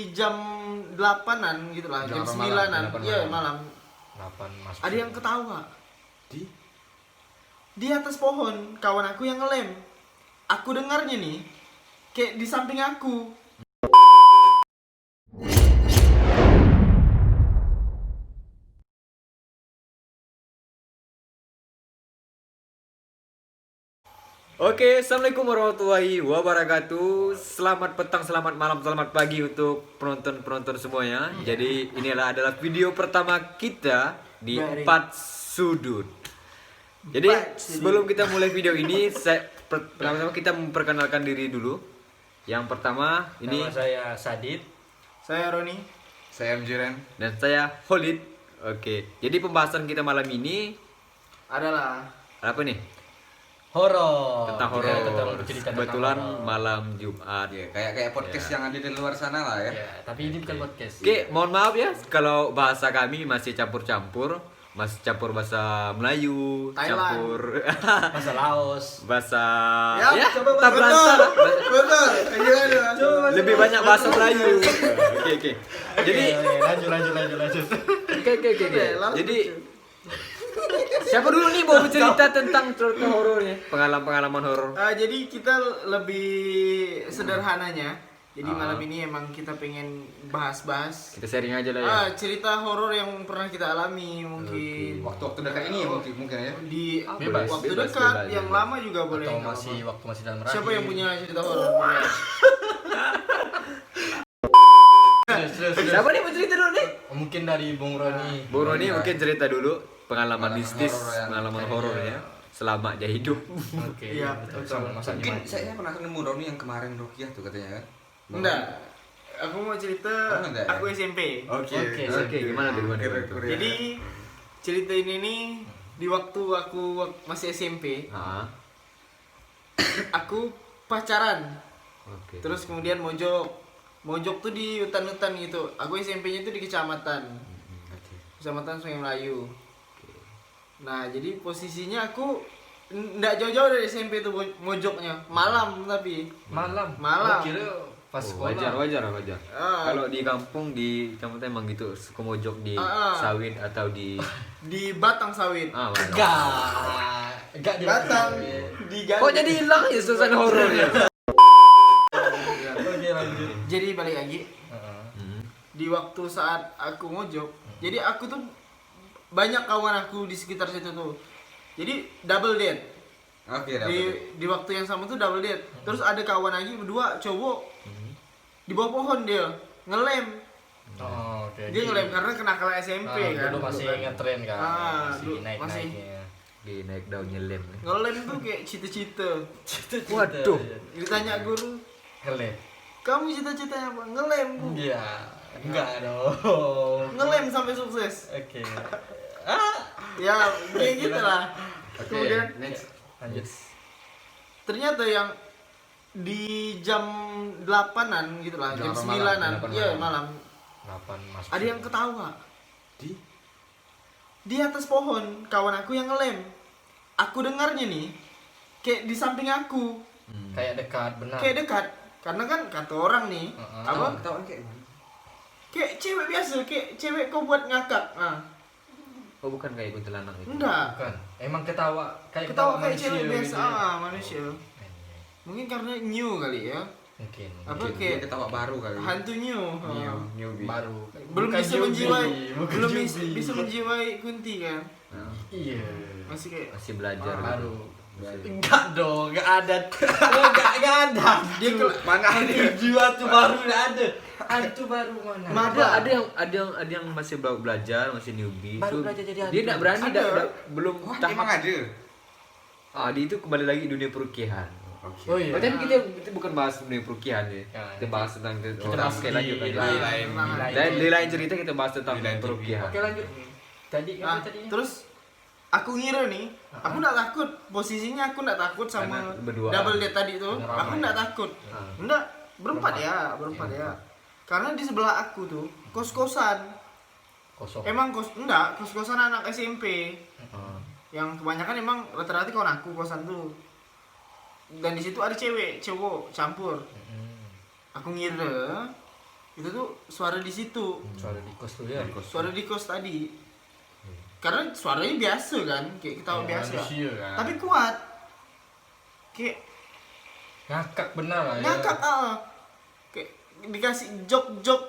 jam 8-an gitu lah, jam 9-an. Iya, malam. 8 masuk. Ada yang ketawa Di di atas pohon, kawan aku yang ngelem. Aku dengarnya nih, kayak di samping aku. Oke, assalamualaikum warahmatullahi wabarakatuh. Selamat petang, selamat malam, selamat pagi untuk penonton semuanya. Jadi inilah adalah video pertama kita di Dari- 4 sudut. Jadi sebelum kita mulai video ini, pertama-tama kita memperkenalkan diri dulu. Yang pertama ini Nama saya Sadid. Saya Roni. saya Mjiren. dan saya Holid. Oke, jadi pembahasan kita malam ini Adalah apa nih? Horor. Tentang Kita horor. tentang bercerita tentang Kebetulan horor. malam Jumat. Ya, kayak podcast yang ada di luar sana lah ya. Ya, tapi ini bukan podcast. Oke, mohon maaf ya kalau bahasa kami masih campur-campur, masih campur bahasa Melayu, Thailand. campur Bahasa Laos. bahasa Ya, coba tak berasa. betul. Iya, Lebih banyak bahasa Melayu. Oke. Jadi Lanjut. oke. langsung. Jadi siapa dulu nih mau bercerita tentang cerita horornya? Pengalaman horor. Jadi kita lebih sederhananya. Jadi Ah. malam ini emang kita pengen bahas-bahas Kita sharing aja lah ya. cerita horor yang pernah kita alami mungkin Waktu-waktu dekat ini ya mungkin ya. di Bebas, waktu bebas, dekat, bebas, yang bebas. lama juga boleh. Atau nggak masih apa-apa. waktu masih dalam rahim. Siapa yang punya cerita horor? Boleh. Siapa nih mau cerita dulu nih? Mungkin dari Bung Roni. Bu Roni mungkin cerita dulu pengalaman Pengalaman mistis, horor yang pengalaman kayaknya- horornya selama dia hidup. Oke. Iya, betul. betul. Sama masa Mungkin gimana? saya pernah nemu Roni yang kemarin Rukiah tuh katanya kan. Enggak. Aku mau cerita Oh, enggak ya? aku SMP. Oke. Oke, gimana tuh, gimana tuh? Jadi cerita ini nih di waktu aku masih SMP, Ah, aku pacaran. oke. Terus kemudian mojok tuh di hutan-hutan gitu. Aku SMP-nya tuh di kecamatan Sungai Melayu. Nah, jadi posisinya aku nggak jauh-jauh dari SMP tuh mojoknya. Malam tapi. Malam. Malam. Oh, kira pas Oh, sekolah. wajar. Ah. Kalau di kampung di kecamatan emang gitu, suka mojok di Ah. sawit atau di Di batang sawit. mana? Enggak di Batang di gang. Kok jadi hilang ya suasana horornya? Oke, lanjut. Jadi balik lagi Heeh. Hmm. di waktu saat aku mojok. Jadi aku tuh banyak kawan aku di sekitar situ tuh. Jadi double date. Oke, dapat. Di waktu yang sama tuh double date. Terus ada kawan lagi berdua cowok di bawah pohon dia ngelem. Oh, oke. Dia ngelem karena kenakalan SMP kan. Dulu masih ngetren kan. Ah, masih dulu naik-naiknya. Di naik daunnya lem. Ngelem tuh kayak cita-cita. Waduh. Ditanya guru, Ngelem. "Kamu cita-citanya apa?" "Ngelem, Bu." Iya. Enggak dong. Ngelem sampai sukses. Oke. Ya, kayak gitu lah. Oke, Kemudian next. Lanjut. ternyata yang di jam 8-an gitu lah, jam Jam 9-an. malam, Iya, malam. malam. 8 masuk. Ada yang ketawa Di di atas pohon, kawan aku yang ngelem. Aku dengarnya nih kayak di samping aku, Kayak dekat, benar. kayak dekat. Karena kan kata orang nih, Heeh. apa? ketahuan kayak gimana? Kayak cewek biasa, kayak cewek kau buat ngakak. Nah, Oh, bukan kayak kuntilanak itu. enggak. Bukan. Emang ketawa kayak Ketawa kayak manusia cewek gitu biasa, ya. manusia. Mungkin karena new kali ya. Mungkin. Apa Mungkin kayak dia ketawa baru kali. hantu new. Newbie. Baru. Belum Bukan bisa Yubi, menjiwai, bukan belum Yubi. bisa menjiwai Kunti kan. Nah, Iya. Masih kayak masih belajar. Baru. Masih- Enggak dong, enggak ada. Enggak ada. dia Mana ada? Jual tuh baru enggak ada. Hantu baru mana? Ada yang masih belajar, masih newbie. Baru Itu belajar jadi dia hantu. enggak berani, Ada. belum Wah, tahap. emang ada. Di itu kembali lagi dunia perukihan. Oke. Oh iya. Tapi kita bukan bahas dunia perukihan ya. Ya, Kita bahas tentang Kita orang bahas sekali lanjut di lagi. lain. Dan di lain cerita kita bahas tentang Di lain TV. perukihan. Oke, lanjut. Tadi Nah, apa tadi? terus aku ngira nih, aku nggak takut. Posisinya aku nggak takut sama Karena berdua. double date tadi tuh. Karena Aku ramai. nggak takut. Ah. Enggak, berempat ya. Karena di sebelah aku tuh kos-kosan. Kosong. Emang kos-kosan anak SMP. Ah. Yang kebanyakan emang rata-rata kawan aku kosan tuh. Dan di situ ada cewek, cowok campur. Mm. Aku ngira itu tuh suara di situ, Suara di kos tuh ya. suara di kos tadi. Karena suaranya biasa kan, kayak ketawa biasa. Manusia kan. Tapi kuat. Kayak ngakak benar lah ya. ngakak kayak dikasih jok-jok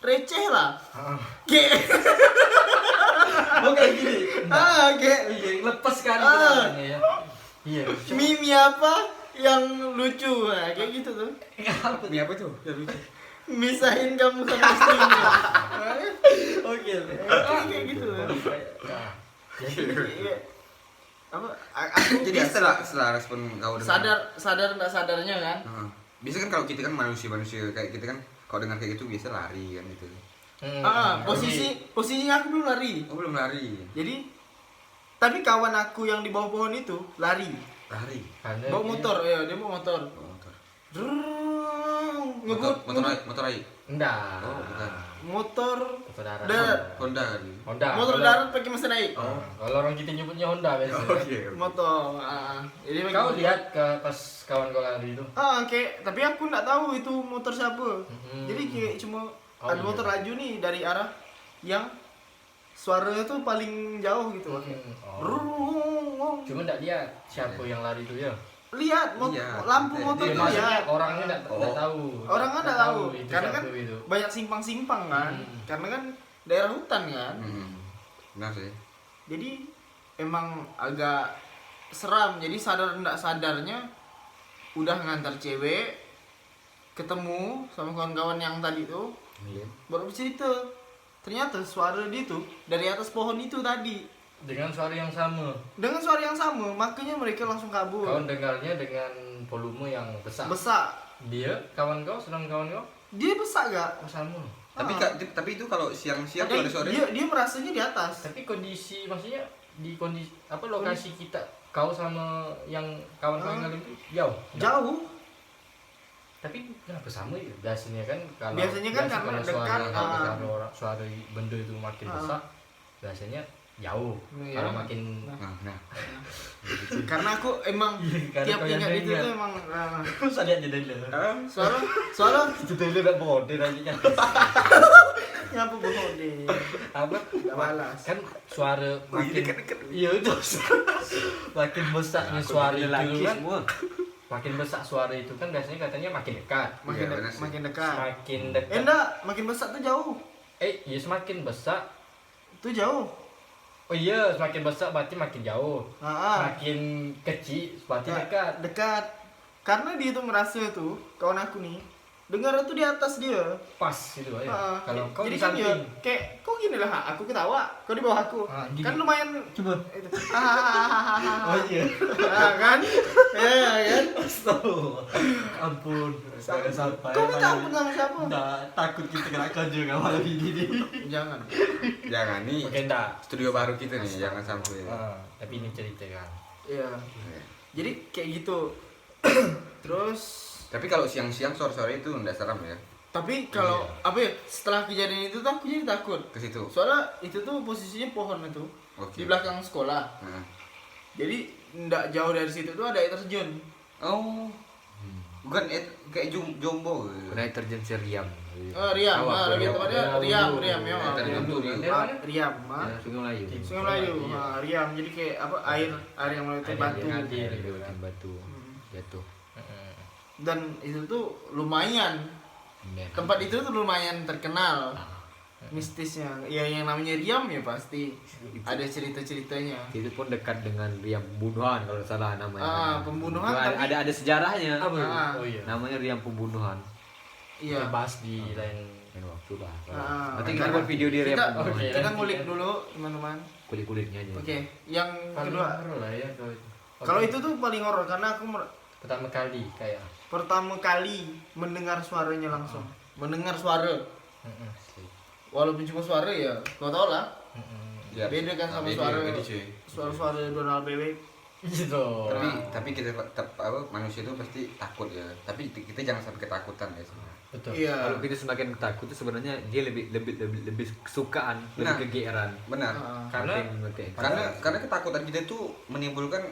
receh lah. Kayak Oh kayak gini. kayak Iya, lepas kan Ah. benerannya ya. Iya. meme apa yang lucu, nah, kayak gitu tuh. Mie apa tuh? Misahin kamu sama istrinya. Oke. Kayak gitu. Nah, jadi Iya. Apa aku Jadi biasa setelah respon kau dengar. sadar enggak sadarnya kan. Heeh. Biasa kan kalau kita kan manusia kayak kita kan kalau dengar kayak gitu biasa lari kan gitu. Posisinya aku belum lari. Oh belum lari. Jadi tapi kawan aku yang di bawah pohon itu lari. Lari. karena Bawa motor, ya dia bawa motor. Oh, motor. Ngebut Motor air. enggak. Oh, bukan. motor Motor darat. darat. Honda kali. Honda. Motor kalau- darat pakai mesin air. Oh, kalau orang kita nyebutnya Honda biasanya. Oke. Motor. Jadi pakai Kau motor. lihat ke pas kawan kau lari itu? Kayak tapi aku nggak tahu itu motor siapa. Mhm. Jadi kayak cuma Oh, ada iya. motor laju nih dari arah yang suaranya tuh paling jauh gitu. Oh. Rung. Cuma enggak lihat siapa yang lari itu ya. Lihat Iya. lampu motor Iya, tuh maksudnya lihat. orangnya enggak tahu. Orang kan nggak tahu itu karena siapa kan itu. banyak simpang-simpang kan. Karena kan daerah hutan kan. Benar sih. Jadi emang agak seram. Jadi sadar enggak sadarnya udah ngantar cewek ketemu sama kawan-kawan yang tadi tuh Iya. baru cerita. Ternyata suara dia tuh dari atas pohon itu tadi Dengan suara yang sama. dengan suara yang sama, makanya mereka langsung kabur. Kau dengarnya dengan volume yang besar. Besak. Dia kawan kau, sedang kawan kau, Dia besak gak? oh sama. Tapi itu kalau siang-siang tuh ada sore. Dia merasanya di atas. Tapi kondisi maksudnya di kondisi apa lokasi kita kau sama yang kawan-kawan kalian itu jauh. Jauh. Tapi kenapa sama ya? Biasanya kan kalau Biasanya kan biasa karena kalau dekat, kalau orang suara benda itu makin besar, biasanya jauh. Iya. Kalau makin Nah. Karena aku emang Karena tiap kau yang ingat itu dengar. tuh emang terus ada aja dulu. suara Itu dulu enggak bodoh aja. nyapa bohong deh. Apa? Enggak balas. Kan suara makin iya itu. Makin besarnya suara itu laki kan. semua. Makin besar suara itu kan biasanya katanya makin dekat. Makin Iya, benar sih. makin dekat. Semakin dekat. Enggak, makin besar tuh jauh. Iya semakin besar. Itu jauh. Oh iya, semakin besar berarti makin jauh. Ah, Makin kecil berarti ya, dekat. Dekat. Karena dia tuh merasa tuh kawan aku nih dengar tuh di atas dia. Pas gitu ya. Ah, Kalau kau jadi di kan ya, samping. kayak kok gini lah, aku ketawa, kau di bawah aku. Gini. Kan lumayan Coba. itu. Oh iya. Kan? Ya kan? Astaga. Ampun. Jangan sampai. Kau minta ampun sama siapa? Nggak, takut kita kena juga malam ini nih. Jangan. Jangan nih. Oke, enggak. Studio baru kita nih, jangan sampai. Tapi ini cerita kan. Iya. Jadi kayak gitu. Terus Tapi kalau siang-siang sore-sore itu enggak seram ya tapi kalau apa ya, setelah kejadian itu tuh aku jadi takut. ke situ. Soalnya itu tuh posisinya pohon itu Oke. di belakang sekolah. Nah. Jadi nggak jauh dari situ tuh ada air terjun. Oh. Bukan kayak jombo. Naik terjun Riam. Riam, Awak, lebih Riam. tepatnya Riam, ya. Terjun tuh di Riam, Sungai Melayu. Sungai Melayu, Riam. Jadi kayak apa air yang melewati batu. ngalir. Lewatin batu. Jatuh. Dan itu tuh lumayan. Tempat itu tuh lumayan terkenal. Mistisnya. Ya yang namanya Riam ya pasti ada cerita-ceritanya. Itu pun dekat dengan Riam Pembunuhan kalau salah namanya. Pembunuhan Itu tapi ada sejarahnya. Apa itu? Ah. Oh iya. Namanya Riam Pembunuhan. iya. Kita bahas di lain. Lain waktu lah. Ah, Nanti kita karena buat video di Riam kita, Pembunuhan. Oke. kita nanti ngulik kan. dulu teman-teman. Kulit-kulitnya aja. Oke, yang Paling kedua. horor lah ya. Kalau itu tuh paling horor karena aku pertama kali kayak. pertama kali mendengar suaranya langsung. Mendengar suara. Walaupun cuma suara ya, kau tau lah. Ya, Beda kan sama suara Donald Bebek. Gitu. Tapi kita manusia itu pasti takut ya. Tapi kita jangan sampai ketakutan ya sebenarnya. Betul. Iya. Kalau kita semakin takut itu sebenarnya dia lebih kesukaan, Nah. lebih kegeeran. Benar. Ah. Karena Makin kayak- Karena ketakutan kita itu menimbulkan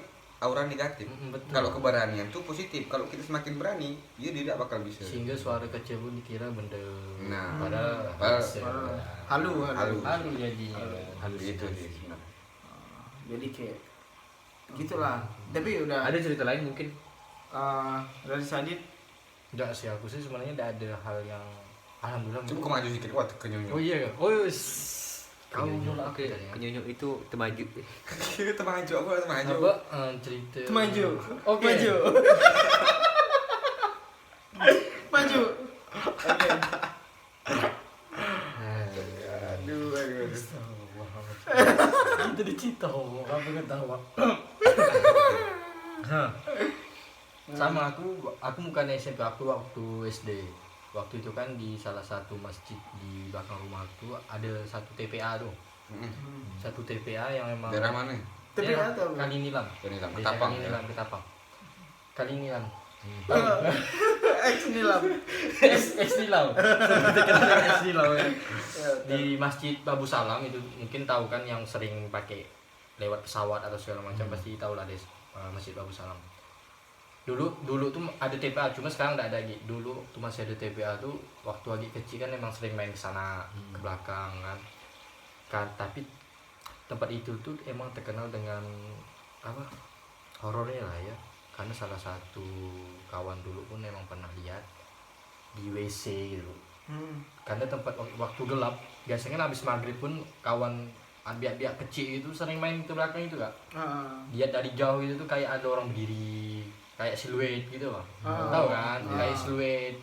aura negatif. Betul. Kalau keberanian tuh positif. Kalau kita semakin berani, dia tidak bakal bisa. Sehingga suara kecil pun dikira benda. Nah, padahal padahal- Halu. halu jadinya. Itu sih sebenarnya. Jadi kayak gitulah. Tapi udah Ada cerita lain mungkin? dari Sadit Enggak sih, aku sih sebenarnya tidak ada hal yang alhamdulillah. Coba kau maju sedikit, wah kenyum. Oh iya, oh kamu Kenyonyok, nolak aku ya. kenyonyok itu temaju. Kita maju, aku harus maju. Apa cerita? maju. Oke. Maju. Maju. Oke. Aduh. Itu dicita, apa ketawa. Sama aku bukan SMP, aku waktu SD. Waktu itu kan di salah satu masjid di belakang rumahku ada satu TPA tuh. Satu TPA yang memang Daerah mana? TPA atau apa? Kalinilam. Kalinilam, Desa Ketapang, Kalinilam, Ketapang. Kalinilam. Nilam. Es Nilam. Es Nilam. Di Masjid Babu Salam itu mungkin tahu kan, yang sering pakai lewat pesawat atau segala macam pasti tahu lah Masjid Babu Salam. Dulu tuh ada TPA, cuma sekarang nggak ada lagi. Dulu tuh masih ada TPA tuh, waktu lagi kecil kan emang sering main ke sana ke belakang kan. Tapi tempat itu tuh emang terkenal dengan apa, horornya lah ya. Karena salah satu kawan dulu pun emang pernah lihat di WC gitu. Karena tempat waktu gelap biasanya habis maghrib pun kawan biak-biak kecil itu sering main ke belakang itu kak. Lihat dari jauh itu tuh kayak ada orang berdiri, kayak siluet gitu loh. Tahu kan? Kayak siluet.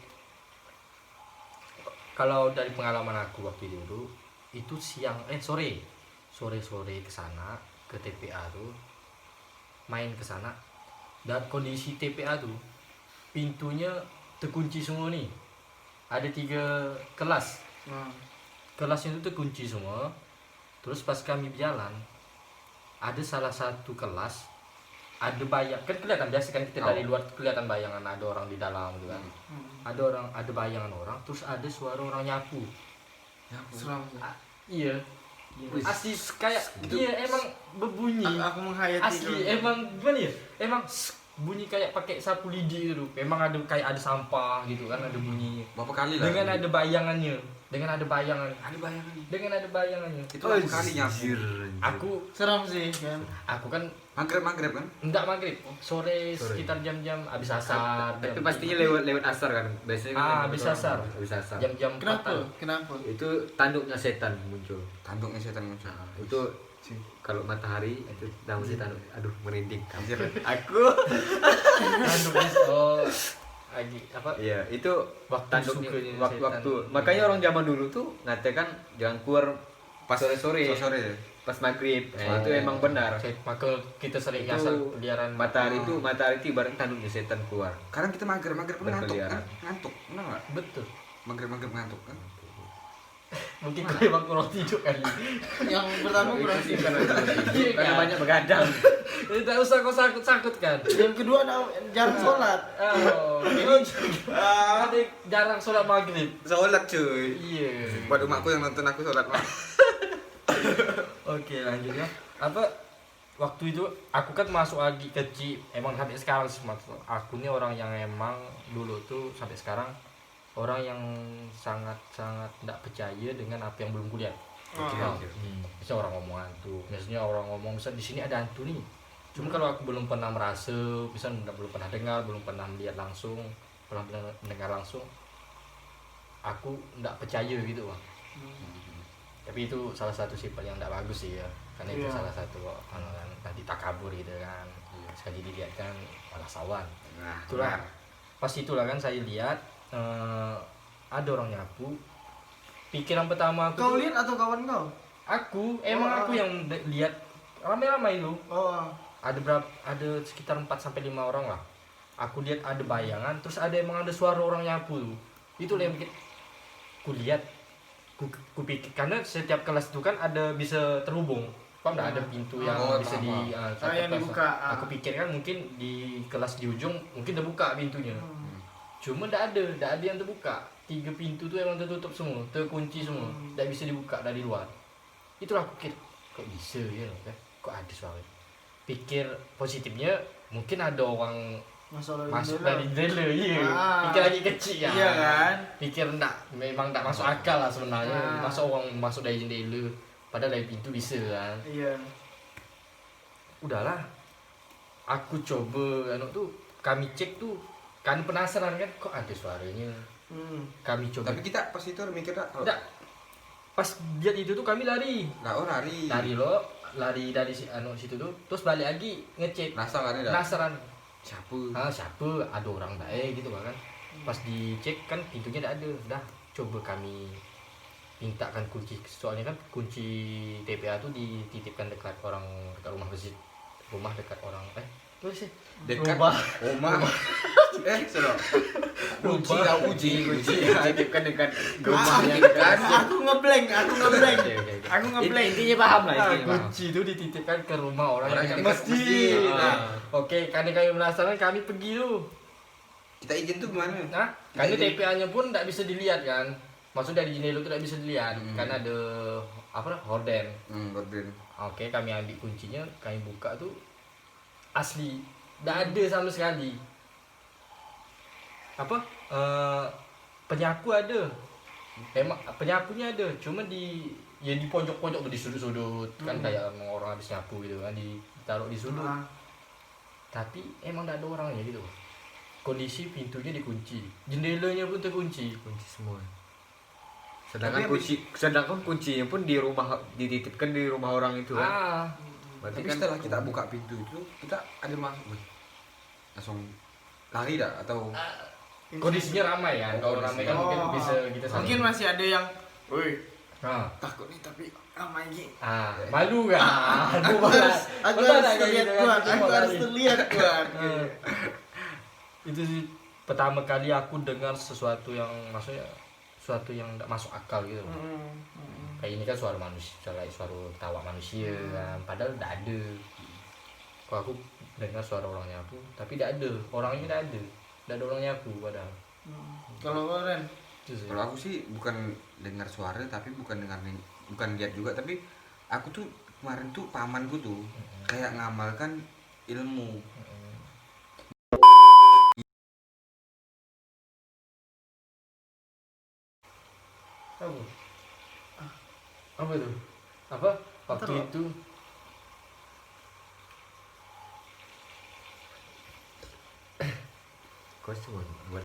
Kalau dari pengalaman aku waktu itu sore ke sana ke TPA tuh, main ke sana, dan kondisi TPA tuh pintunya terkunci semua nih. Ada 3 kelas. Kelasnya itu terkunci semua. Terus pas kami berjalan, ada salah satu kelas ada kan kelihatan biasa kan, kita dari luar kelihatan bayangan ada orang di dalam gitu kan. Ada bayangan orang, terus ada suara orang nyapu. Seram. Iya. Asli kayak dia emang berbunyi. Aku menghayati Asli dulu. emang gimana ya? Emang bunyi kayak pakai sapu lidi gitu. Emang ada kayak ada sampah gitu kan, ada bunyi. Berapa kali lah? Dengan ada bayangannya. Ada bayangannya. Dengan ada bayangannya. Itu berapa kali nyapu? Aku Seram sih kan. kan Maghrib kan? enggak maghrib, sore sekitar jam-jam habis asar. Tapi jam- pastinya lewat asar kan. Biasanya kan habis asar. Habis asar. Jam-jam Kenapa? 4-an. Kenapa? Itu tanduknya setan muncul. Tanduknya setan muncul. Itu kalau matahari itu namanya setan. Aduh, merinding. Anjir. Aku Tanduknya lagi apa? iya, itu Waktu tanduknya sukanya waktu. setan. Makanya orang zaman dulu tuh ngatakan jangan keluar pas sore-sore. Sore. Pas maghrib. Nah, itu emang benar. Maka kita sering Itu asal peliharaan matahari itu ibarat tanduknya setan keluar. Kadang kita maghrib pun ngantuk Berkeliaran. kan? Ngantuk, benar nggak? betul. Maghrib ngantuk kan? Mungkin kau emang kurang tidur kali. Yang pertama Itu kurang sih sih. karena banyak begadang. Tidak usah kau sakut kan. Yang kedua jarang sholat. Oh, ini ada jarang sholat maghrib. Sholat cuy. Iya. Buat umakku yang nonton aku sholat mah. Oke, lanjut ya. Apa waktu itu aku kan masuk lagi kecil, emang sampai sekarang sih maksud aku ini orang yang emang dulu tuh sampai sekarang orang yang sangat tidak percaya dengan apa yang belum kulihat. Misalnya orang ngomong hantu, misalnya orang ngomong misal di sini ada hantu nih. Cuma kalau aku belum pernah merasa, misalnya belum pernah dengar, belum pernah lihat langsung, belum pernah mendengar langsung, aku tidak percaya gitu bang. Tapi itu salah satu sifat yang tidak bagus sih ya, karena itu Iya. salah satu tadi takabur gitu kan. Sekali dilihat kan malah sawan. Nah, Itulah pas itulah kan saya lihat ada orang nyapu. Pikiran pertama aku Kau tuh, lihat atau kawan kau? aku yang lihat ramai-ramai itu. Oh. Ada sekitar 4 sampai 5 orang lah. Aku lihat ada bayangan, terus emang ada suara orang nyapu tuh. Itu yang bikin ku lihat, ku pikir karena setiap kelas itu kan ada bisa terhubung. Kok enggak ada pintu yang Oh, bisa di satu yang kelas. dibuka. Aku pikir kan mungkin di kelas di ujung mungkin udah buka pintunya. Cuma enggak ada yang terbuka. 3 pintu tuh emang tertutup semua, terkunci semua, tidak bisa dibuka dari luar. Itulah aku pikir, kok bisa ya kan? Kok ada suara? pikir positifnya mungkin ada orang masuk masuk dari jendela, iya. Ah. Pikir lagi kecil ya. Iya kan? Pikir memang enggak masuk akal lah sebenarnya. Ah. Masa orang masuk dari jendela, padahal dari pintu bisa kan. Iya. Udahlah. Aku coba tuh kami cek tuh kan penasaran kan kok ada suaranya. Kami coba. Tapi kita pas itu mikir tak Enggak. Pas lihat itu tuh kami lari. Nah, oh lari. Lari dari situ tuh terus balik lagi ngecek. Penasaran dah. Penasaran. Siapa? Ada orang baik gitu kan. Pas dicek kan pintunya tidak ada. Udah coba kami mintakan kunci. Soalnya kan kunci TPA tuh dititipkan dekat rumah masjid. Rumah dekat orang terus sih. Dekat Rumah. Sudah. Kunci Rumah. dah uji. Titipkan dekat Rumahnya rumahnya kan aku ngeblank. Oke. Aku ngeblank. intinya paham lah intinya paham. Kunci itu dititipkan ke rumah orang Orang yang yang dekat dekat masjid. masjid. Nah, oke, karena kami penasaran kami pergi tuh. Kita izin tuh gimana? Nah, karena Kita izin. TPA-nya pun tidak bisa dilihat kan. Maksudnya dari jendela itu tidak bisa dilihat karena ada horden. Godbrin. Oke, kami ambil kuncinya, kami buka tuh asli, tidak ada sama sekali. Penyapu ada. Emang penyapunya ada, cuma di pojok-pojok tuh di sudut-sudut kan kayak orang habis nyapu gitu kan ditaruh di sudut. Tapi emang tidak ada orangnya gitu. Kondisi pintunya dikunci, jendelanya pun terkunci. Kunci semua. Sedangkan kuncinya pun dititipkan di rumah orang itu kan. Berarti Tapi kan setelah kita buka pintu itu, kita ada masuk. Langsung lari dah atau Kondisinya ramai kan, kalau ramai kan mungkin bisa kita Mungkin masih ada yang, woi, Nah, takut nih tapi ramai gini. malu kan? Aku Aku harus terlihat kuat. Aku harus terlihat kuat. Itu sih pertama kali aku dengar sesuatu yang maksudnya sesuatu yang tidak masuk akal gitu. Kayak ini kan suara manusia, suara tawa manusia kan. Padahal tidak ada. Kok aku dengar suara orang nyapu, tapi tidak ada. Orangnya tidak ada. Tidak ada orang nyapu padahal. Kalau kalian, Itu sih. kalau aku sih bukan dengar suara tapi bukan lihat juga, tapi aku tuh kemarin tuh pamanku tuh kayak ngamalkan ilmu. Apa itu? Apa? Waktu Ntar, itu kau cuma buat